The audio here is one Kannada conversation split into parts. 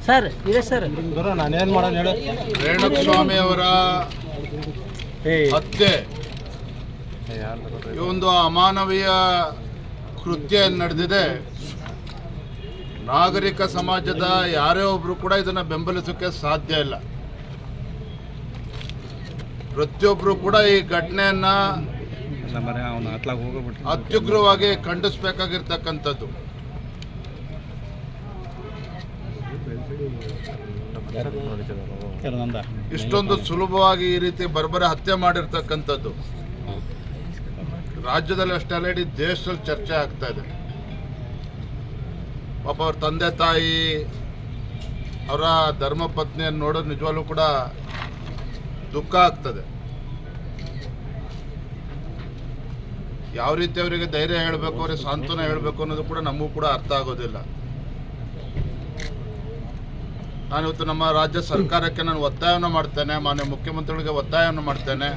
ಸರ್ ಇದೆ ಸರ್. ನಾನೇನು ಮಾಡೋಣ ಹೇಳಿ. ರೇಣುಕಸ್ವಾಮಿ ಅವರ ಹತ್ಯೆ ಈ ಒಂದು ಅಮಾನವೀಯ ಕೃತ್ಯ ನಡೆದಿದೆ. ನಾಗರಿಕ ಸಮಾಜದ ಯಾರೇ ಒಬ್ರು ಕೂಡ ಇದನ್ನು ಬೆಂಬಲಿಸೋಕ್ಕೆ ಸಾಧ್ಯ ಇಲ್ಲ. ಪ್ರತಿಯೊಬ್ಬರು ಕೂಡ ಈ ಘಟನೆಯನ್ನ ಅತ್ಯುಗ್ರವಾಗಿ ಖಂಡಿಸಬೇಕಾಗಿರ್ತಕ್ಕಂಥದ್ದು. ಇಷ್ಟೊಂದು ಸುಲಭವಾಗಿ ಈ ರೀತಿ ಬರ್ಬರ ಹತ್ಯೆ ಮಾಡಿರ್ತಕ್ಕಂಥದ್ದು ರಾಜ್ಯದಲ್ಲಿ ಅಷ್ಟೇ ಅಲ್ಲ, ಇಡೀ ದೇಶದಲ್ಲಿ ಚರ್ಚೆ ಆಗ್ತಾ ಇದೆ. ಪಾಪ ಅವ್ರ ತಂದೆ ತಾಯಿ, ಅವರ ಧರ್ಮಪತ್ನಿಯನ್ನು ನೋಡೋದು ನಿಜವಾಗ್ಲೂ ಕೂಡ ದುಃಖ ಆಗ್ತದೆ. ಯಾವ ರೀತಿ ಅವರಿಗೆ ಧೈರ್ಯ ಹೇಳಬೇಕು, ಅವರಿಗೆ ಸಾಂತ್ವನ ಹೇಳಬೇಕು ಅನ್ನೋದು ಕೂಡ ನಮಗೂ ಕೂಡ ಅರ್ಥ ಆಗೋದಿಲ್ಲ. ನಾನಿವತ್ತು ನಮ್ಮ ರಾಜ್ಯ ಸರ್ಕಾರಕ್ಕೆ ನಾನು ಒತ್ತಾಯವನ್ನು ಮಾಡ್ತೇನೆ, ಮಾನ್ಯ ಮುಖ್ಯಮಂತ್ರಿಗಳಿಗೆ ಒತ್ತಾಯವನ್ನು ಮಾಡ್ತೇನೆ.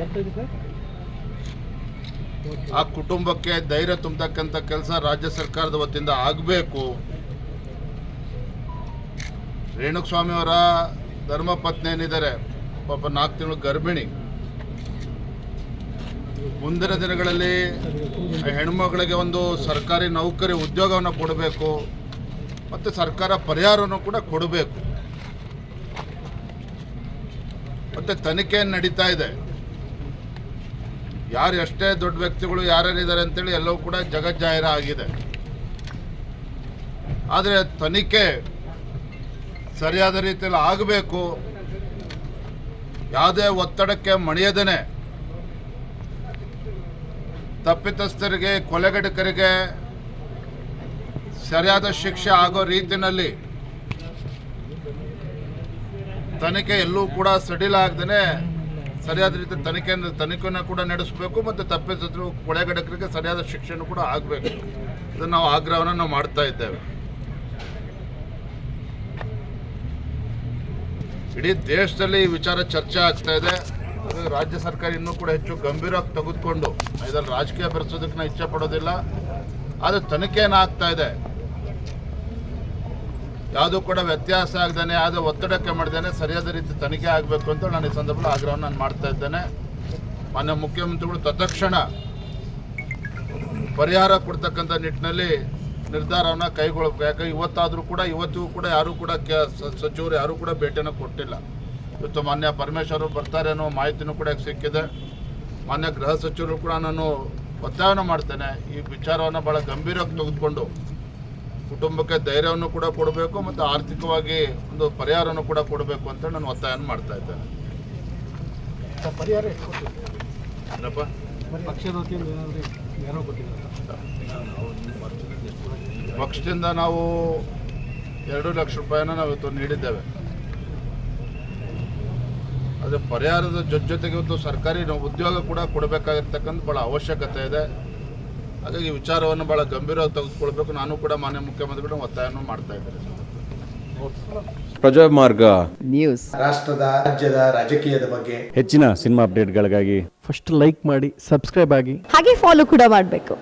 ಆ ಕುಟುಂಬಕ್ಕೆ ಧೈರ್ಯ ತುಂಬತಕ್ಕಂಥ ಕೆಲಸ ರಾಜ್ಯ ಸರ್ಕಾರದ ವತಿಯಿಂದ ಆಗಬೇಕು. ರೇಣುಕಸ್ವಾಮಿ ಅವರ ಧರ್ಮಪತ್ನಿ ಏನಿದ್ದಾರೆ, ಪಾಪ 4 ತಿಂಗಳು ಗರ್ಭಿಣಿ. ಮುಂದಿನ ದಿನಗಳಲ್ಲಿ ಹೆಣ್ಮಗಳಿಗೆ ಒಂದು ಸರ್ಕಾರಿ ನೌಕರಿ ಉದ್ಯೋಗವನ್ನು ಕೊಡಬೇಕು ಮತ್ತು ಸರ್ಕಾರ ಪರಿಹಾರವನ್ನು ಕೂಡ ಕೊಡಬೇಕು. ಮತ್ತು ತನಿಖೆ ನಡೀತಾ ಇದೆ. ಯಾರು ಎಷ್ಟೇ ದೊಡ್ಡ ವ್ಯಕ್ತಿಗಳು ಯಾರ್ಯಾರಿದ್ದಾರೆ ಅಂತೇಳಿ ಎಲ್ಲವೂ ಕೂಡ ಜಗಜ್ಜಾಹಿರ ಆಗಿದೆ. ಆದರೆ ತನಿಖೆ ಸರಿಯಾದ ರೀತಿಯಲ್ಲಿ ಆಗಬೇಕು. ಯಾವುದೇ ಒತ್ತಡಕ್ಕೆ ಮಣಿಯದೇನೆ ತಪ್ಪಿತಸ್ಥರಿಗೆ, ಕೊಲೆಗಡಕರಿಗೆ ಸರಿಯಾದ ಶಿಕ್ಷೆ ಆಗೋ ರೀತಿಯಲ್ಲಿ ತನಿಖೆ ಎಲ್ಲೂ ಕೂಡ ಸಡಿಲ ಆಗದೇನೆ ಸರಿಯಾದ ರೀತಿ ತನಿಖೆಯನ್ನು ಕೂಡ ನಡೆಸಬೇಕು ಮತ್ತು ತಪ್ಪಿತಸ್ಥರು, ಕೊಲೆಗಡಕರಿಗೆ ಸರಿಯಾದ ಶಿಕ್ಷೆನೂ ಕೂಡ ಆಗಬೇಕು. ಇದನ್ನು ನಾವು ಆಗ್ರಹವನ್ನು ನಾವು ಮಾಡ್ತಾ ಇದ್ದೇವೆ. ಇಡೀ ದೇಶದಲ್ಲಿ ಈ ವಿಚಾರ ಚರ್ಚೆ ಆಗ್ತಾ ಇದೆ. ರಾಜ್ಯ ಸರ್ಕಾರ ಇನ್ನೂ ಕೂಡ ಹೆಚ್ಚು ಗಂಭೀರವಾಗಿ ತೆಗೆದುಕೊಂಡು, ಇದರಲ್ಲಿ ರಾಜಕೀಯ ಬೆರೆಸೋದಕ್ಕೆ ನಾವು ಇಚ್ಛೆ ಪಡೋದಿಲ್ಲ. ಆದರೆ ತನಿಖೆಯನ್ನು ಆಗ್ತಾ ಇದೆ, ಯಾವುದೂ ಕೂಡ ವ್ಯತ್ಯಾಸ ಆಗದೇನೆ, ಯಾವುದೇ ಒತ್ತಡಕ್ಕೆ ಮಾಡ್ದೇನೆ ಸರಿಯಾದ ರೀತಿ ತನಿಖೆ ಆಗಬೇಕು ಅಂತ ನಾನು ಈ ಸಂದರ್ಭದಲ್ಲಿ ಆಗ್ರಹವನ್ನು ನಾನು ಮಾಡ್ತಾ ಇದ್ದೇನೆ. ಮಾನ್ಯ ಮುಖ್ಯಮಂತ್ರಿಗಳು ತತ್ಕ್ಷಣ ಪರಿಹಾರ ಕೊಡ್ತಕ್ಕಂಥ ನಿಟ್ಟಿನಲ್ಲಿ ನಿರ್ಧಾರವನ್ನು ಕೈಗೊಳ್ಳಬೇಕು. ಯಾಕೆ ಇವತ್ತಿಗೂ ಕೂಡ ಯಾರೂ ಕೂಡ ಸಚಿವರು ಯಾರೂ ಕೂಡ ಭೇಟಿಯನ್ನು ಕೊಟ್ಟಿಲ್ಲ. ಇವತ್ತು ಮಾನ್ಯ ಪರಮೇಶ್ವರ್ ಬರ್ತಾರೆ ಅನ್ನೋ ಮಾಹಿತಿನೂ ಕೂಡ ಸಿಕ್ಕಿದೆ. ಮಾನ್ಯ ಗೃಹ ಸಚಿವರು ಕೂಡ ನಾನು ಒತ್ತಾಯವನ್ನು ಮಾಡ್ತೇನೆ, ಈ ವಿಚಾರವನ್ನು ಭಾಳ ಗಂಭೀರವಾಗಿ ತೆಗೆದುಕೊಂಡು ಕುಟುಂಬಕ್ಕೆ ಧೈರ್ಯವನ್ನು ಕೂಡ ಕೊಡಬೇಕು ಮತ್ತು ಆರ್ಥಿಕವಾಗಿ ಒಂದು ಪರಿಹಾರವನ್ನು ಕೂಡ ಕೊಡಬೇಕು ಅಂತ ನಾನು ಒತ್ತಾಯವನ್ನು ಮಾಡ್ತಾ ಇದ್ದೇನೆ. ಪಕ್ಷದಿಂದ ನಾವು 2 ಲಕ್ಷ ರೂಪಾಯಿನ ನಾವು ಇವತ್ತು ನೀಡಿದ್ದೇವೆ. ಅದೇ ಪರಿಹಾರದ ಜೊತೆಗೆ ಇವತ್ತು ಸರ್ಕಾರಿ ಉದ್ಯೋಗ ಕೂಡ ಕೊಡಬೇಕಾಗಿರ್ತಕ್ಕಂಥ ಭಾಳ ಅವಶ್ಯಕತೆ ಇದೆ. ಹಾಗಾಗಿ ಈ ವಿಚಾರವನ್ನು ಭಾಳ ಗಂಭೀರವಾಗಿ ತೆಗೆದುಕೊಳ್ಬೇಕು. ನಾನು ಕೂಡ ಮಾನ್ಯ ಮುಖ್ಯಮಂತ್ರಿಗಳು ಒತ್ತಾಯವನ್ನು ಮಾಡ್ತಾ ಇದ್ದೇನೆ. ಪ್ರಜಾಮಾರ್ಗ ನ್ಯೂಸ್ ರಾಷ್ಟ್ರದ, ರಾಜ್ಯದ ರಾಜಕೀಯದ ಬಗ್ಗೆ ಹೆಚ್ಚಿನ ಸಿನಿಮಾ ಅಪ್ಡೇಟ್ಗಳಿಗಾಗಿ ಫಸ್ಟ್ ಲೈಕ್ ಮಾಡಿ, ಸಬ್ಸ್ಕ್ರೈಬ್ ಆಗಿ, ಹಾಗೆ ಫಾಲೋ ಕೂಡ ಮಾಡಬೇಕು.